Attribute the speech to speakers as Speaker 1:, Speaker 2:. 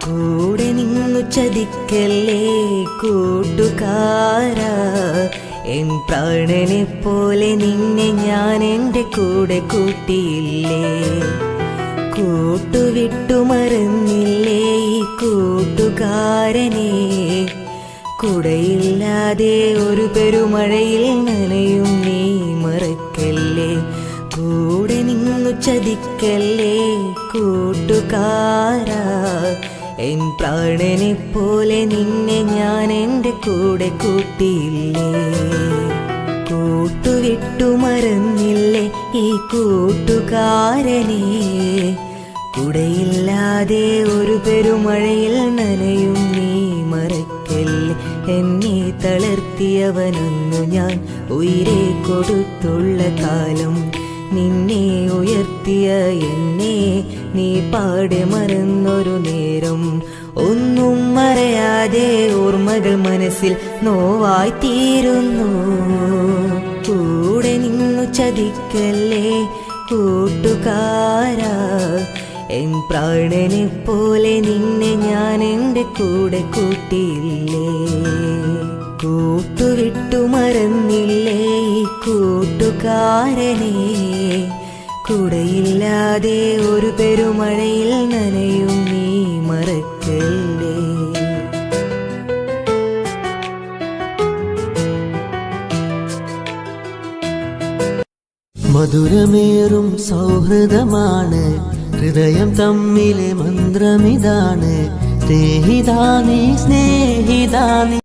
Speaker 1: കൂടെ നിന്നു ചതിക്കല്ലേ കൂട്ടുകാരാ, എൻ പ്രാണനെ പോലെ നിന്നെ ഞാൻ എൻ്റെ കൂടെ കൂട്ടിയില്ലേ. കൂട്ടുവിട്ടു മറന്നില്ലേ ഈ കൂട്ടുകാരനെ, കുടയില്ലാതെ ഒരു പെരുമഴയിൽ നനയും നീ മറക്കല്ലേ. കൂടെ നിന്നു ചതിക്കല്ലേ കൂട്ടുകാരാ, എൻ പ്രാണനെ പോലെ നിന്നെ ഞാൻ എൻ്റെ കൂടെ കൂട്ടിയില്ലേ. കൂട്ടുവിട്ടു മറന്നില്ലേ ഈ കൂട്ടുകാരനെ, കുടയില്ലാതെ ഒരു പെരുമഴയിൽ നനയും നീ മറക്കല്ലേ. എന്നെ തളർത്തിയവനൊന്നു ഞാൻ ഉയിരെ കൊടുത്തുള്ള കാലം, നിന്നെ ഉയർത്തിയ എന്നെ നീ പാടെ മറന്നൊരു നേരം. ഒന്നും മറയാതെ ഓർമ്മകൾ മനസ്സിൽ നോവായി തീരുന്നു. കൂടെ നിന്നു ചതിക്കല്ലേ കൂട്ടുകാരാ, എൻ പ്രാണനെ പോലെ നിന്നെ ഞാൻ എൻ്റെ കൂടെ കൂട്ടിയില്ലേ. കൂട്ടുവിട്ടു മറന്നില്ലേ ഈ കൂട്ടുകാരനെ, കുടയില്ലാതെ ഒരു പെരുമഴയിൽ നനയും നീ മറക്കല്ലേ.
Speaker 2: മധുരമേറും സൗഹൃദമാണ് ഹൃദയം തമ്മിലെ മന്ത്രമിതാണ്. സ്നേഹിതാനേ സ്നേഹിതാനേ